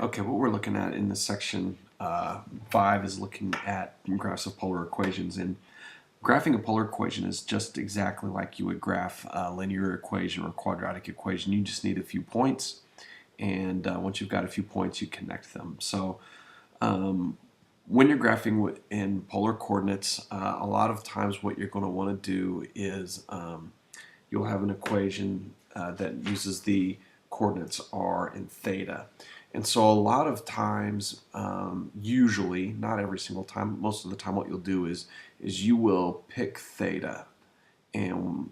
Okay, what we're looking at in this section 5 is looking at graphs of polar equations. And graphing a polar equation is just exactly like you would graph a linear equation or quadratic equation. You just need a few points, and once you've got a few points, you connect them. So when you're graphing in polar coordinates, a lot of times what you're going to want to do is you'll have an equation that uses the coordinates r and theta. And so a lot of times, usually, not every single time, most of the time what you'll do is you will pick theta. And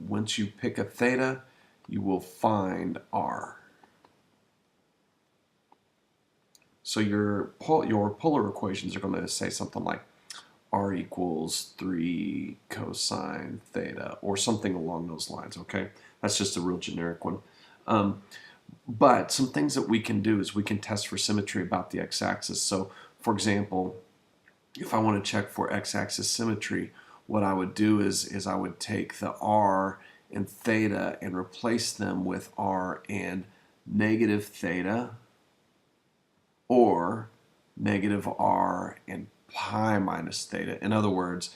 once you pick a theta, you will find r. So your polar equations are going to say something like r equals 3 cosine theta, or something along those lines, okay? That's just a real generic one. But some things that we can do is we can test for symmetry about the x-axis. So, for example, if I want to check for x-axis symmetry, what I would do is I would take the r and theta and replace them with r and negative theta, or negative r and pi minus theta. In other words,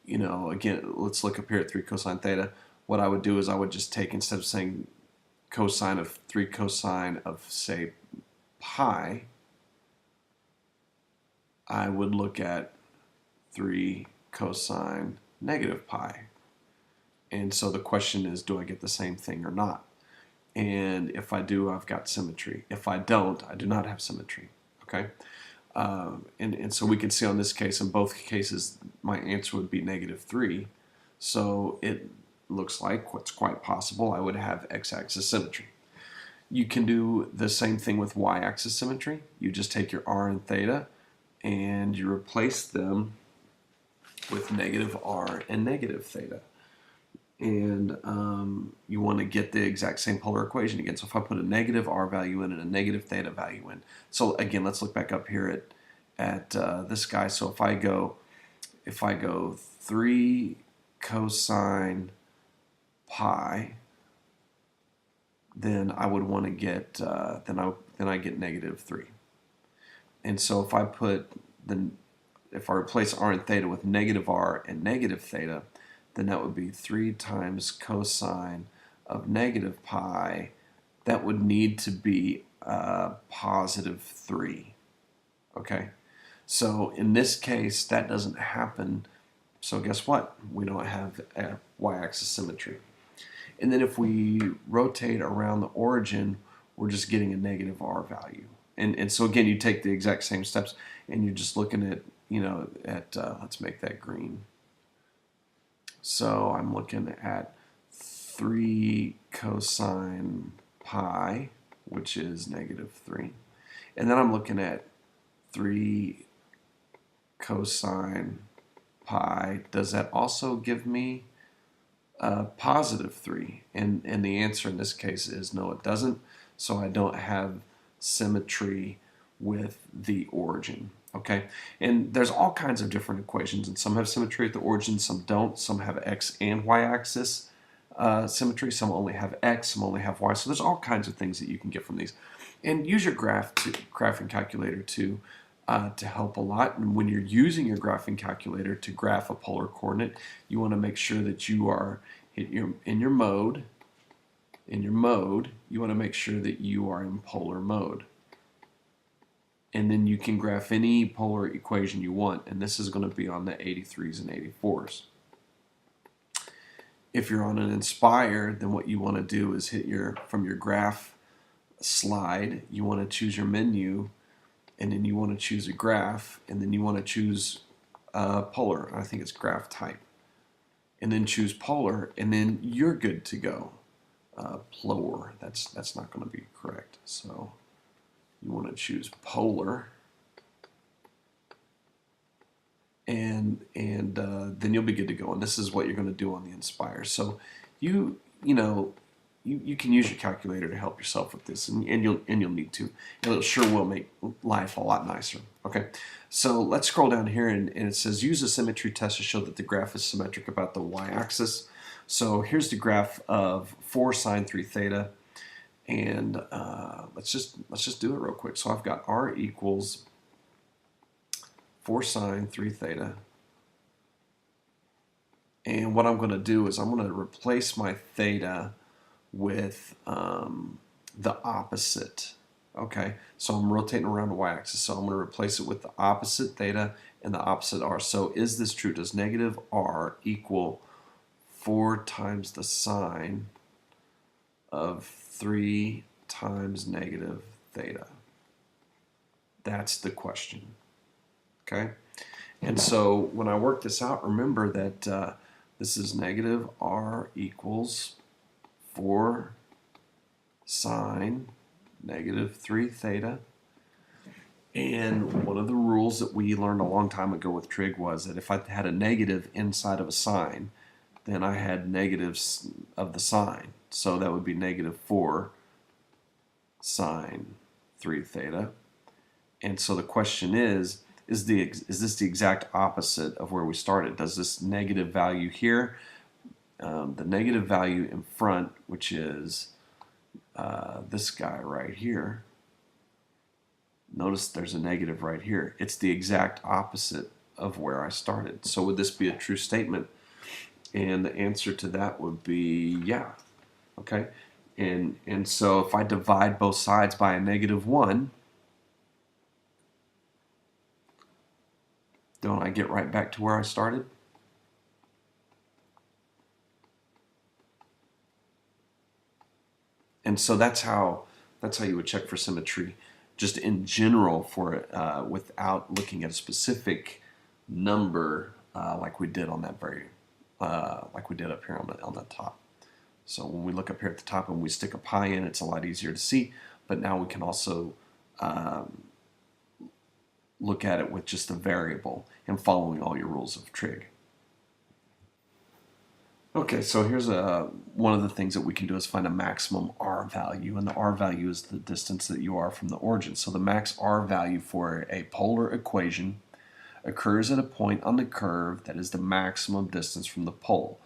again, let's look up here at 3 cosine theta. What I would do is I would just take, instead of saying cosine of 3 cosine of, say, pi, I would look at 3 cosine negative pi. And so the question is, do I get the same thing or not? And if I do, I've got symmetry. If I don't, I do not have symmetry. Okay? And so we can see on this case, in both cases, my answer would be negative 3. So it looks like what's quite possible, I would have x-axis symmetry. You can do the same thing with y-axis symmetry. You just take your r and theta and you replace them with negative r and negative theta. And you want to get the exact same polar equation again. So if I put a negative r value in and a negative theta value in. So again, let's look back up here at this guy. So if I go 3 cosine pi, then I would want to get then I get negative 3. And so if I replace r and theta with negative r and negative theta, then that would be 3 times cosine of negative pi. That would need to be positive 3. Okay, so in this case that doesn't happen. So guess what? We don't have a y-axis symmetry. And then if we rotate around the origin, we're just getting a negative r value. And so again, you take the exact same steps, and you're just looking at, let's make that green. So I'm looking at 3 cosine pi, which is negative 3. And then I'm looking at 3 cosine pi. Does that also give me positive 3? And the answer in this case is no, it doesn't. So I don't have symmetry with the origin. Okay, and there's all kinds of different equations, and some have symmetry at the origin, some don't. Some have x and y-axis symmetry. Some only have x, some only have y. So there's all kinds of things that you can get from these. And use your graphing calculator to help a lot. And when you're using your graphing calculator to graph a polar coordinate, you want to make sure that you are in your mode. You want to make sure that you are in polar mode. And then you can graph any polar equation you want, and this is going to be on the 83s and 84s. If you're on an Inspire, then what you want to do is from your graph slide, you want to choose your menu, and then you want to choose a graph, and then you want to choose polar. I think it's graph type. And then choose polar, and then you're good to go. Plor, that's not going to be correct. So you want to choose polar, and then you'll be good to go. And this is what you're going to do on the Inspire. So you can use your calculator to help yourself with this, and you'll need to. And it sure will make life a lot nicer. Okay, so let's scroll down here, and it says use a symmetry test to show that the graph is symmetric about the y-axis. So here's the graph of 4 sine 3 theta. And let's just do it real quick. So I've got r equals 4 sine 3 theta. And what I'm going to do is I'm going to replace my theta with the opposite. Okay, so I'm rotating around the y-axis, so I'm going to replace it with the opposite theta and the opposite r. So is this true? Does negative r equal 4 times the sine of 3 times negative theta? That's the question. Okay, and so when I work this out, remember that this is negative r equals 4 sine negative 3 theta. And one of the rules that we learned a long time ago with trig was that if I had a negative inside of a sine, then I had negatives of the sine. So that would be negative 4 sine 3 theta. And so the question is this the exact opposite of where we started? Does this negative value here, the negative value in front, which is this guy right here, notice there's a negative right here. It's the exact opposite of where I started. So would this be a true statement? And the answer to that would be yeah. Okay, and so if I divide both sides by a -1, don't I get right back to where I started? And so that's how you would check for symmetry, just in general, for it, without looking at a specific number, like we did on that like we did up here on the top. So when we look up here at the top and we stick a pi in, it's a lot easier to see. But now we can also look at it with just a variable and following all your rules of trig. Okay, so here's one of the things that we can do is find a maximum r value, and the r value is the distance that you are from the origin. So the max r value for a polar equation occurs at a point on the curve that is the maximum distance from the pole.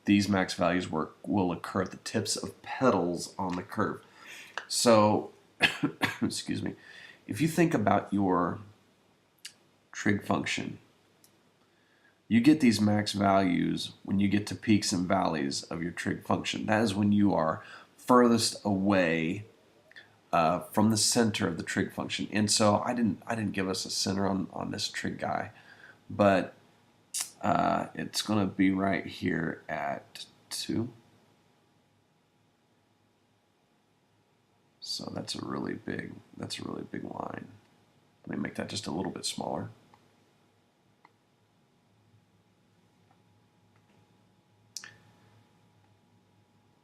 These max values will occur at the tips of petals on the curve. So, excuse me, if you think about your trig function, you get these max values when you get to peaks and valleys of your trig function. That is when you are furthest away from the center of the trig function. And so I didn't give us a center on this trig guy, but it's going to be right here at 2. So that's a really big line. Let me make that just a little bit smaller.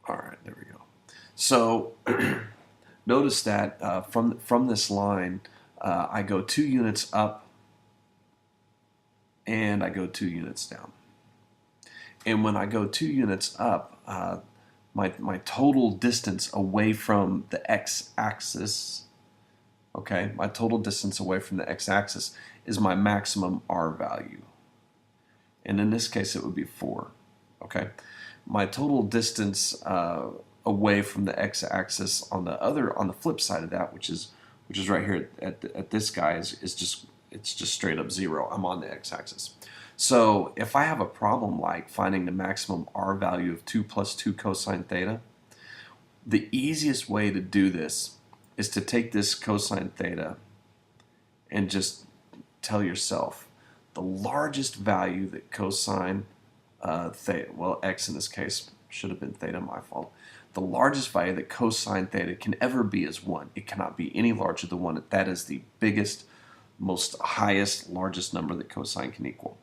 All right, there we go. So notice that from this line, I go 2 units up and I go 2 units down. And when I go 2 units up, my total distance away from the x-axis, okay, my total distance away from the x-axis is my maximum r value. And in this case, it would be 4, okay? My total distance away from the x-axis on the flip side of that, which is right here at this guy, is just straight up 0. I'm on the x-axis. So if I have a problem like finding the maximum r value of 2 plus 2 cosine theta, the easiest way to do this is to take this cosine theta and just tell yourself the largest value that cosine theta, well, x in this case should have been theta, my fault. The largest value that cosine theta can ever be is 1. It cannot be any larger than 1. That is the biggest, most highest, largest number that cosine can equal.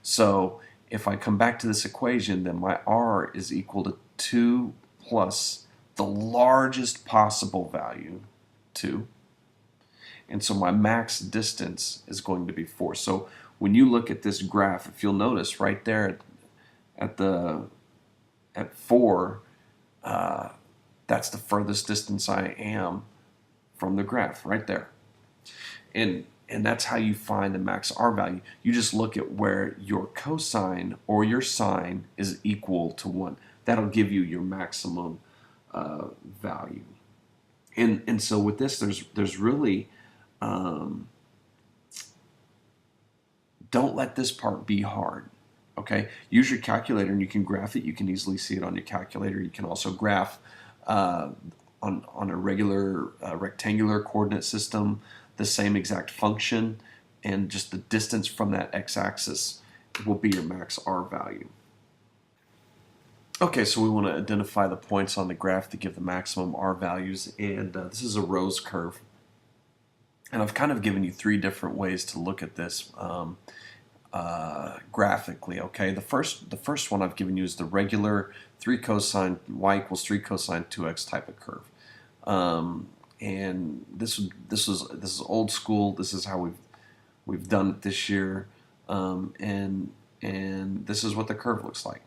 So if I come back to this equation, then my r is equal to 2 plus the largest possible value, 2. And so my max distance is going to be 4. So when you look at this graph, if you'll notice right there at 4, that's the furthest distance I am from the graph, right there. And that's how you find the max r value. You just look at where your cosine or your sine is equal to 1. That'll give you your maximum value. And so with this, there's really don't let this part be hard. Okay, use your calculator and you can graph it. You can easily see it on your calculator. You can also graph uh, on a regular rectangular coordinate system the same exact function, and just the distance from that x-axis will be your max r value. Okay, so we want to identify the points on the graph that give the maximum r values, and this is a Rose curve. And I've kind of given you three different ways to look at this graphically. Okay, the first one I've given you is the regular 3 cosine y equals 3 cosine 2x type of curve. And this is old school. This is how we've done it this year, and this is what the curve looks like.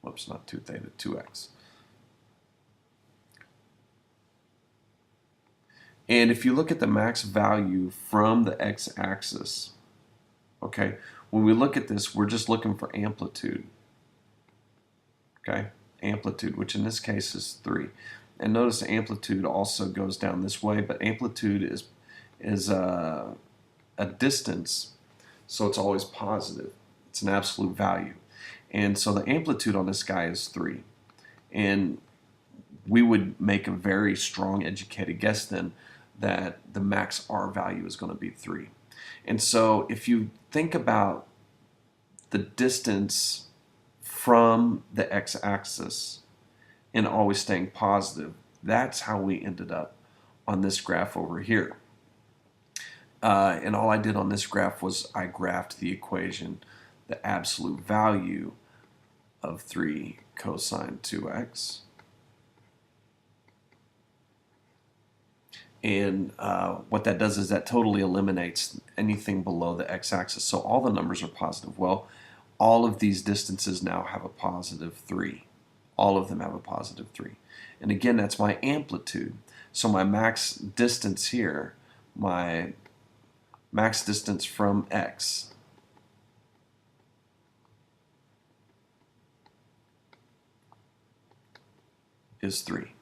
Whoops, not 2 theta, 2x. And if you look at the max value from the x-axis, okay, when we look at this, we're just looking for amplitude. Okay, amplitude, which in this case is 3. And notice the amplitude also goes down this way, but amplitude is a distance, so it's always positive. It's an absolute value. And so the amplitude on this guy is 3. And we would make a very strong educated guess then that the max R value is going to be 3. And so if you think about the distance from the x-axis and always staying positive, that's how we ended up on this graph over here. And all I did on this graph was I graphed the equation, the absolute value of 3 cosine 2x. And what that does is that totally eliminates anything below the x-axis. So all the numbers are positive. Well, all of these distances now have a positive 3. All of them have a positive 3. And again, that's my amplitude. So my max distance here, my max distance from x, is 3.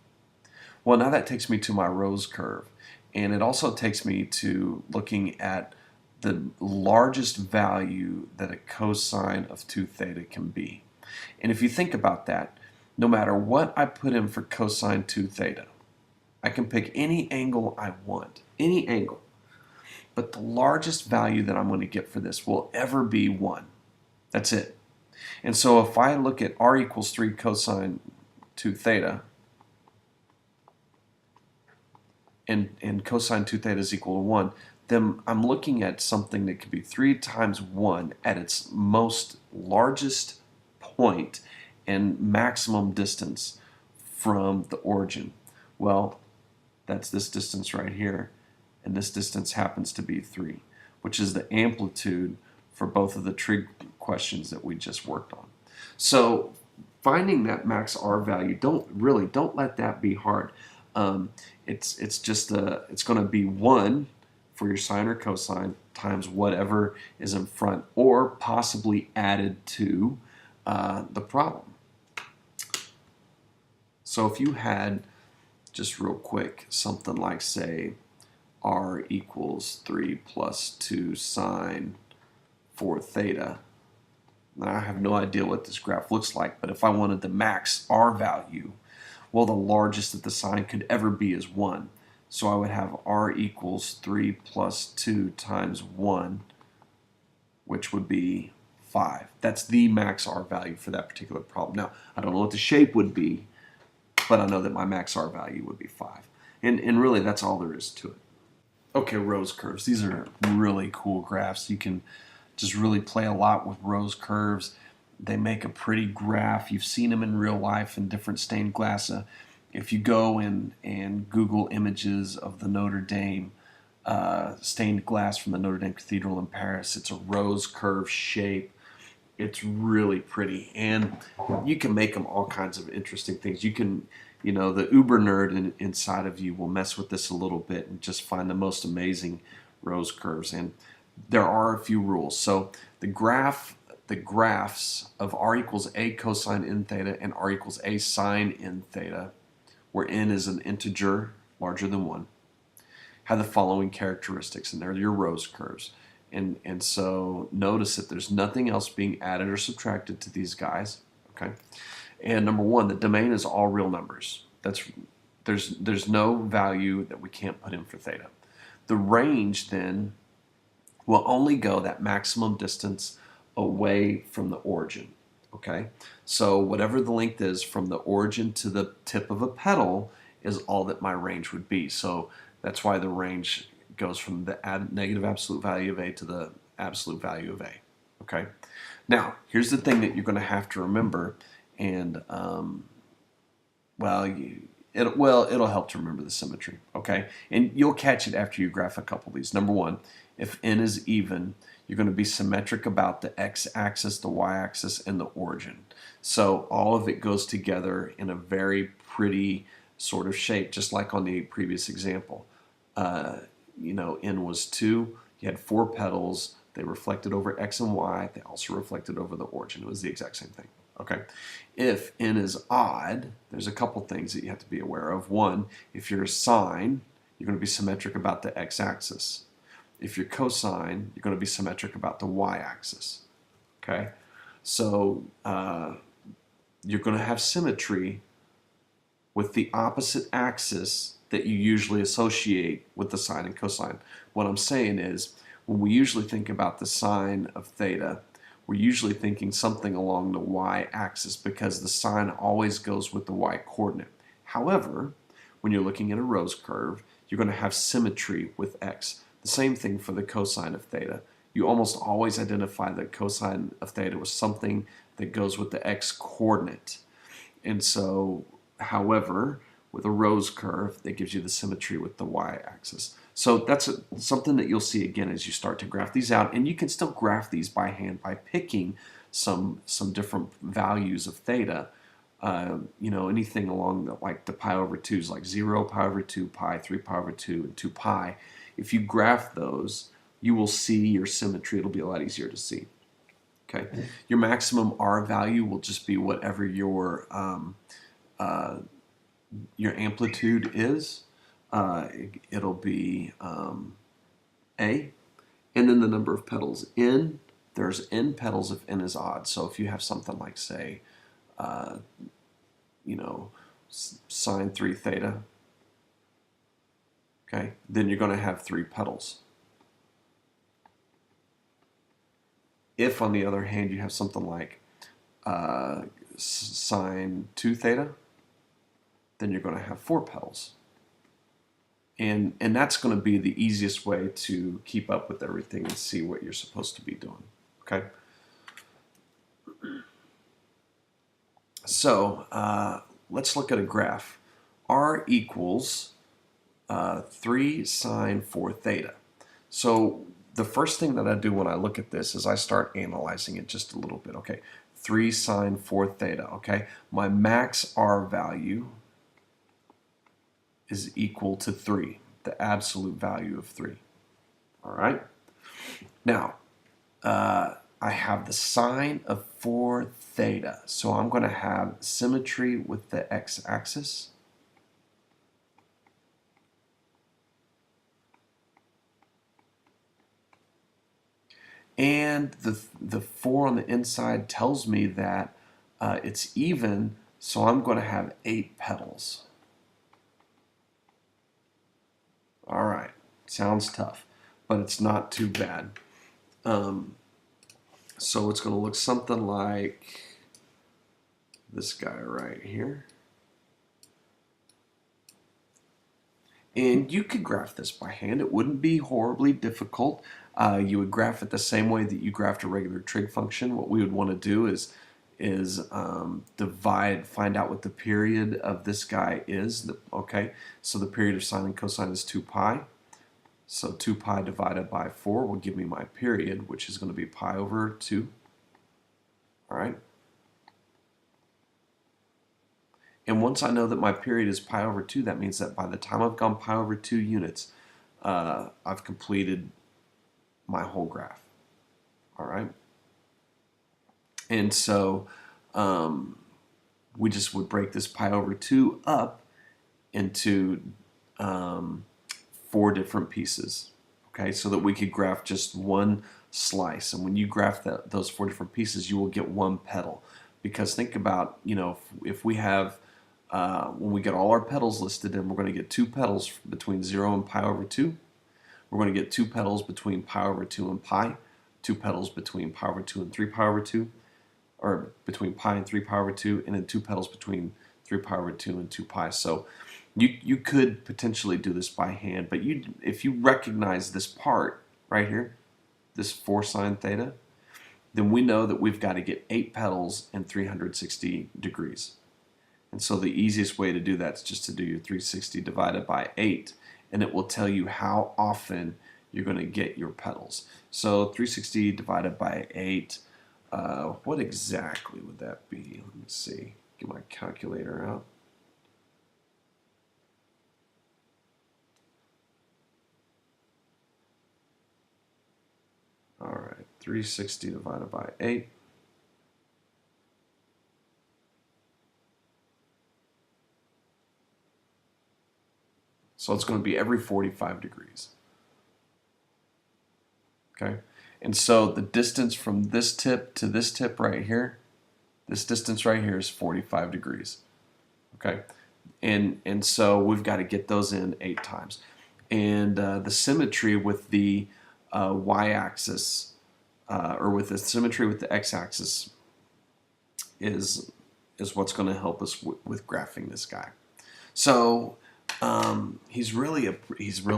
Well, now that takes me to my Rose curve, and it also takes me to looking at the largest value that a cosine of 2 theta can be. And if you think about that, no matter what I put in for cosine 2 theta, I can pick any angle I want, any angle. But the largest value that I'm going to get for this will ever be 1. That's it. And so if I look at r equals 3 cosine 2 theta, and cosine 2 theta is equal to 1, then I'm looking at something that could be 3 times 1 at its most largest point and maximum distance from the origin. Well, that's this distance right here, and this distance happens to be 3, which is the amplitude for both of the trig questions that we just worked on. So finding that max R value, don't let that be hard. It's going to be 1 for your sine or cosine times whatever is in front, or possibly added to the problem. So if you had, just real quick, something like, say, r equals 3 plus 2 sine 4 theta. Now, I have no idea what this graph looks like, but if I wanted the max R value, well, the largest that the sine could ever be is 1. So I would have r equals 3 plus 2 times 1, which would be 5. That's the max R value for that particular problem. Now, I don't know what the shape would be, but I know that my max R value would be 5. And really, that's all there is to it. Okay, Rose curves. These are really cool graphs. You can just really play a lot with Rose curves. They make a pretty graph. You've seen them in real life in different stained glass. If you go and Google images of the Notre Dame stained glass from the Notre Dame Cathedral in Paris, it's a rose curve shape. It's really pretty, and you can make them all kinds of interesting things. You can, the uber nerd inside of you will mess with this a little bit and just find the most amazing rose curves. And there are a few rules. So the graphs of r equals a cosine n theta and r equals a sine n theta, where n is an integer larger than 1, have the following characteristics, and they're your Rose curves. And so notice that there's nothing else being added or subtracted to these guys, okay? And number 1, the domain is all real numbers. There's no value that we can't put in for theta. The range then will only go that maximum distance away from the origin, okay? So whatever the length is from the origin to the tip of a petal is all that my range would be. So that's why the range goes from the negative absolute value of A to the absolute value of A, okay? Now, here's the thing that you're going to have to remember, and it'll help to remember the symmetry, okay? And you'll catch it after you graph a couple of these. Number 1, if n is even, you're going to be symmetric about the x-axis, the y-axis, and the origin. So all of it goes together in a very pretty sort of shape, just like on the previous example. N was 2, you had 4 petals, they reflected over x and y, they also reflected over the origin. It was the exact same thing. Okay, if n is odd, there's a couple things that you have to be aware of. 1, if you're a sine, you're going to be symmetric about the x-axis. If you're cosine, you're going to be symmetric about the y-axis. Okay, so you're going to have symmetry with the opposite axis that you usually associate with the sine and cosine. What I'm saying is, when we usually think about the sine of theta, we're usually thinking something along the y-axis because the sine always goes with the y-coordinate. However, when you're looking at a Rose curve, you're going to have symmetry with x. The same thing for the cosine of theta. You almost always identify the cosine of theta with something that goes with the x-coordinate. And so, however, with a Rose curve, that gives you the symmetry with the y-axis. So that's something that you'll see again as you start to graph these out. And you can still graph these by hand by picking some different values of theta. Anything along like the pi over 2s, like 0, pi over 2, pi, 3 pi over 2, and 2 pi. If you graph those, you will see your symmetry. It'll be a lot easier to see. Okay, your maximum R value will just be whatever your amplitude is. It'll be A, and then the number of petals. N, there's n petals if n is odd. So if you have something like, say, sine 3 theta, okay, then you're going to have 3 petals. If, on the other hand, you have something like sine 2 theta, then you're going to have 4 petals. And that's going to be the easiest way to keep up with everything and see what you're supposed to be doing. Okay? So let's look at a graph. R equals 3 sine 4 theta. So the first thing that I do when I look at this is I start analyzing it just a little bit. Okay, 3 sine 4 theta. Okay, my max R value is equal to 3, the absolute value of 3. All right. Now, I have the sine of 4 theta, so I'm going to have symmetry with the x-axis. And the 4 on the inside tells me that it's even, so I'm going to have 8 petals. All right, sounds tough, but it's not too bad. So it's going to look something like this guy right here. And you could graph this by hand. It wouldn't be horribly difficult. You would graph it the same way that you graphed a regular trig function. What we would want to do is find out what the period of this guy is. Okay, so the period of sine and cosine is 2 pi. So 2 pi divided by 4 will give me my period, which is going to be pi over 2. All right. And once I know that my period is pi over 2, that means that by the time I've gone pi over 2 units, I've completed my whole graph. All right. And so we just would break this pi over 2 up into 4 different pieces, okay, so that we could graph just one slice. And when you graph those 4 different pieces, you will get one petal. Because think about, you know, if we have, when we get all our petals listed in, we're going to get 2 petals between 0 and pi over 2. We're going to get 2 petals between pi over 2 and pi, 2 petals between pi over 2 and 3 pi over 2, or between pi and 3 pi over 2, and then 2 petals between 3 pi over 2 and 2 pi. So you could potentially do this by hand, but if you recognize this part right here, this 4 sine theta, then we know that we've got to get 8 petals and 360 degrees. And so the easiest way to do that is just to do your 360 divided by 8, and it will tell you how often you're going to get your petals. So 360 divided by 8, what exactly would that be? Let me see. Get my calculator out. All right, 360 divided by 8. So it's going to be every 45 degrees. Okay, and so the distance from this tip to this tip right here, this distance right here is 45 degrees. Okay, and so we've got to get those in 8 times. And the symmetry with the y-axis, or with the symmetry with the x-axis, is what's going to help us with graphing this guy. So he's really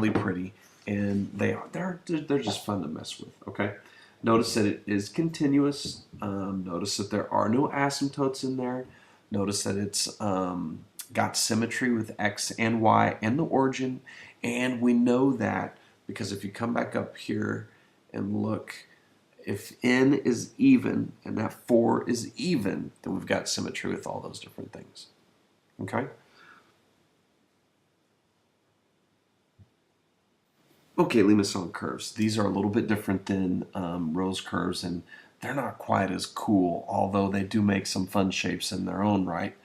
pretty, and they're just fun to mess with. Okay, notice that it is continuous. Notice that there are no asymptotes in there. Notice that it's got symmetry with x and y and the origin, and we know that because if you come back up here and look, if n is even and that 4 is even, then we've got symmetry with all those different things. Okay? Okay, Limacon curves. These are a little bit different than rose curves, and they're not quite as cool, although they do make some fun shapes in their own right.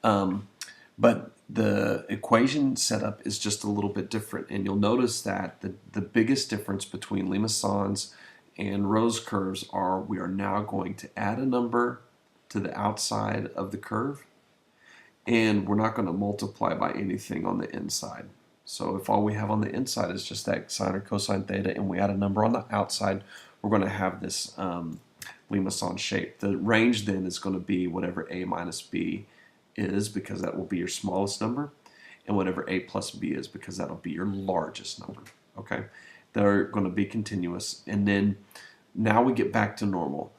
But the equation setup is just a little bit different, and you'll notice that the biggest difference between Limacons and rose curves are we are now going to add a number to the outside of the curve, and we're not going to multiply by anything on the inside. So if all we have on the inside is just that sine or cosine theta, and we add a number on the outside, we're going to have this Limacon shape. The range then is going to be whatever a minus b is, because that will be your smallest number, and whatever a plus b is, because that'll be your largest number. Okay, they're going to be continuous, and then now we get back to normal.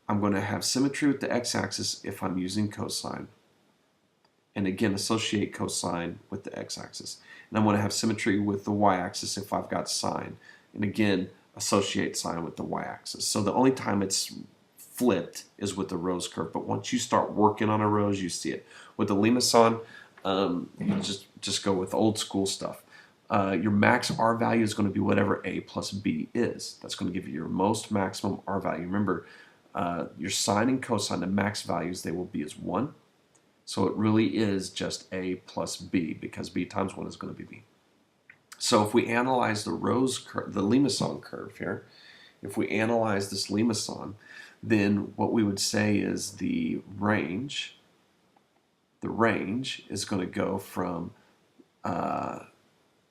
I'm going to have symmetry with the x-axis if I'm using cosine, and again associate cosine with the x-axis. And I'm going to have symmetry with the y-axis if I've got sine, and again associate sine with the y-axis. So the only time it's flipped is with the rose curve, but once you start working on a rose, you see it. With the Limacon, just go with old school stuff. Your max R value is going to be whatever a plus b is. That's going to give you your most maximum R value. Remember, your sine and cosine, the max values they will be is 1. So it really is just a plus b, because b times 1 is going to be b. So if we analyze the Limacon curve here, if we analyze this Limacon, then what we would say is the range is going to go from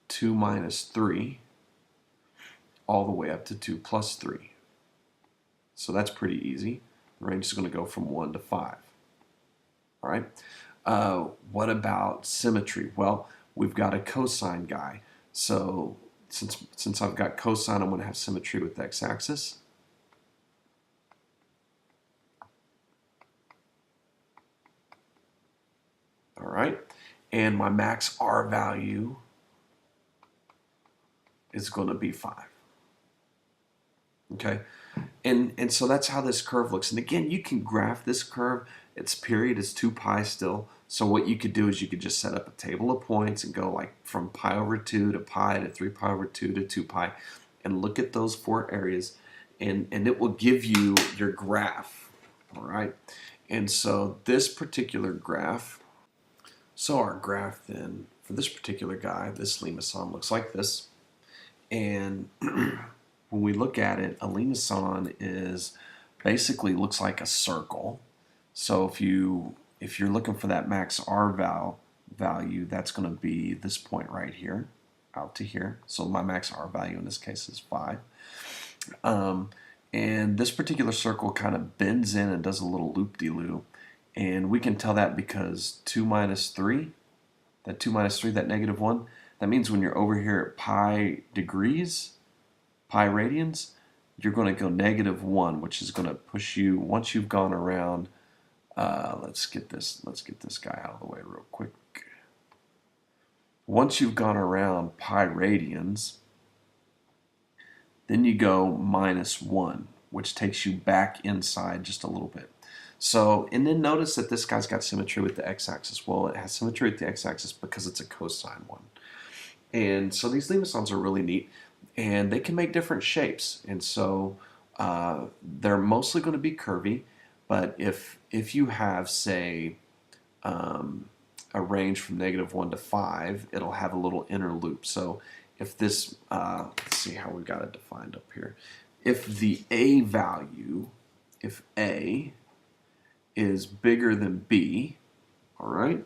2 minus 3 all the way up to 2 plus 3. So that's pretty easy. The range is going to go from 1 to 5. All right. What about symmetry? Well, we've got a cosine guy. So since I've got cosine, I'm going to have symmetry with the x-axis. All right. And my max R value is going to be 5. Okay. And so that's how this curve looks. And again, you can graph this curve. Its period is 2 pi still. So what you could do is you could just set up a table of points and go like from pi over 2 to pi to 3 pi over 2 to 2 pi, and look at those 4 areas, and it will give you your graph. All right. And so this particular graph, so our graph then for this particular guy, this limacon looks like this. And when we look at it, a limacon is basically looks like a circle. So if you're looking for that max R value, that's going to be this point right here, out to here. So my max R value in this case is 5. And this particular circle kind of bends in and does a little loop-de-loop. And we can tell that because 2 minus 3, that 2 minus 3, that negative 1, that means when you're over here at pi degrees, pi radians, you're going to go negative 1, which is going to push you, once you've gone around, let's get this guy out of the way real quick. Once you've gone around pi radians, then you go minus 1, which takes you back inside just a little bit. So, and then notice that this guy's got symmetry with the x-axis. Well, it has symmetry with the x-axis because it's a cosine one. And so these limacons are really neat, and they can make different shapes. And so they're mostly going to be curvy, but if you have, say, a range from -1 to 5, it'll have a little inner loop. So if this, let's see how we got it defined up here. If the A value, if A is bigger than B, all right,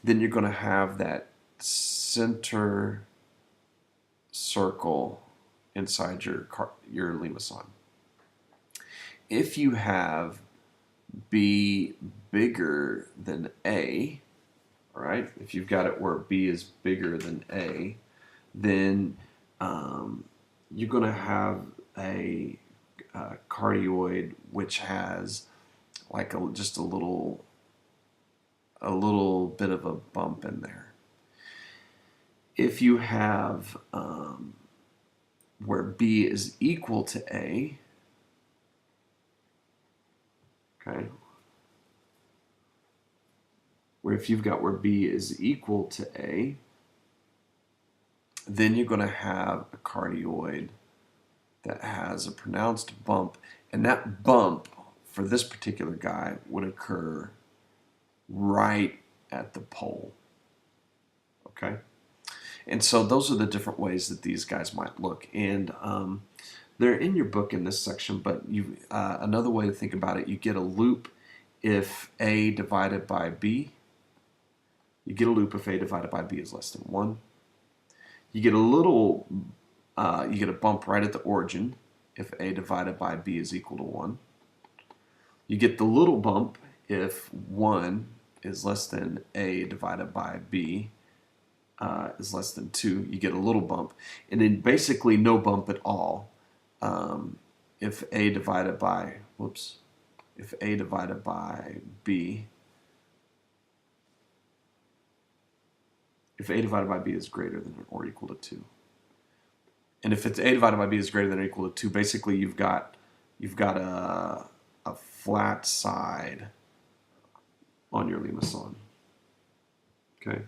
then you're going to have that center circle inside your limacon. If you have B bigger than A, all right, if you've got it where B is bigger than A, then you're going to have a cardioid which has like just a little bit of a bump in there. If you have where B is equal to A, okay, if you've got where B is equal to A, then you're going to have a cardioid that has a pronounced bump, and that bump for this particular guy would occur right at the pole. Okay? And so those are the different ways that these guys might look. And they're in your book in this section, but another way to think about it, you get a loop if A divided by B. You get a loop if A divided by B is less than 1. You get you get a bump right at the origin if A divided by B is equal to 1. You get the little bump if 1 is less than A divided by B is less than 2. You get a little bump. And then basically no bump at all if A divided by, if A divided by B, if A divided by B is greater than or equal to 2. And if it's A divided by B is greater than or equal to 2, basically you've got a flat side on your limacon. Okay.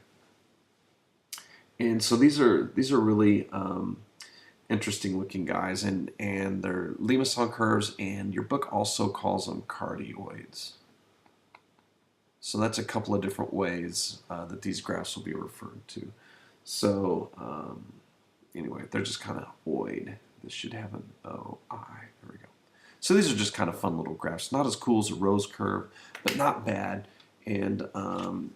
And so these are really interesting looking guys, and they're limacon curves, and your book also calls them cardioids. So that's a couple of different ways that these graphs will be referred to. So anyway, they're just kind of oid. This should have an O-I. There we go. So these are just kind of fun little graphs. Not as cool as a rose curve, but not bad. And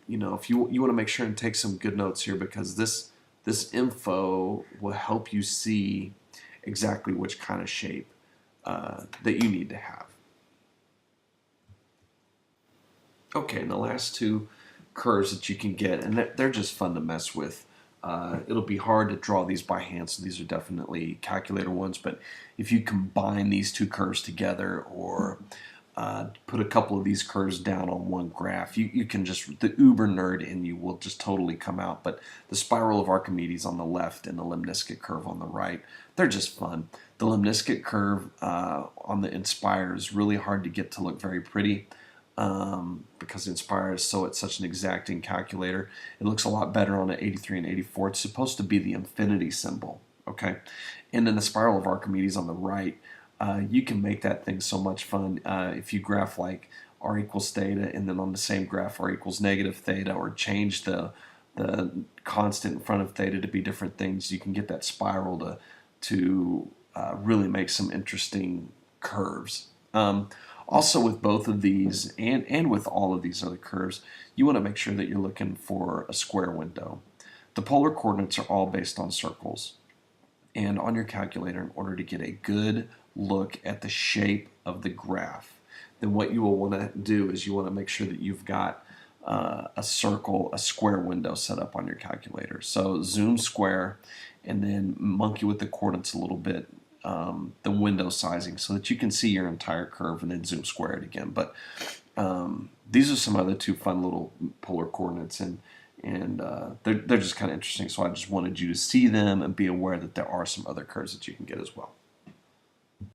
you know, if you want to make sure and take some good notes here, because this info will help you see exactly which kind of shape that you need to have. Okay, and the last two curves that you can get, and they're just fun to mess with. It'll be hard to draw these by hand, so these are definitely calculator ones, but if you combine these two curves together, or put a couple of these curves down on one graph, you can just, the uber nerd in you will just totally come out. But the spiral of Archimedes on the left and the Lemniscate curve on the right, they're just fun. The Lemniscate curve on the Inspire is really hard to get to look very pretty. Because Inspire is it's such an exacting calculator. It looks a lot better on an 83 and 84. It's supposed to be the infinity symbol, okay? And then the spiral of Archimedes on the right, you can make that thing so much fun if you graph like r equals theta, and then on the same graph r equals negative theta, or change the the constant in front of theta to be different things, you can get that spiral to really make some interesting curves. Also, with both of these and with all of these other curves, you want to make sure that you're looking for a square window. The polar coordinates are all based on circles. And on your calculator, in order to get a good look at the shape of the graph, then what you will want to do is you want to make sure that you've got a circle, a square window set up on your calculator. So zoom square and then monkey with the coordinates a little bit, the window sizing, so that you can see your entire curve, and then zoom square it again. But these are some other two fun little polar coordinates, and they're just kind of interesting. So I just wanted you to see them and be aware that there are some other curves that you can get as well.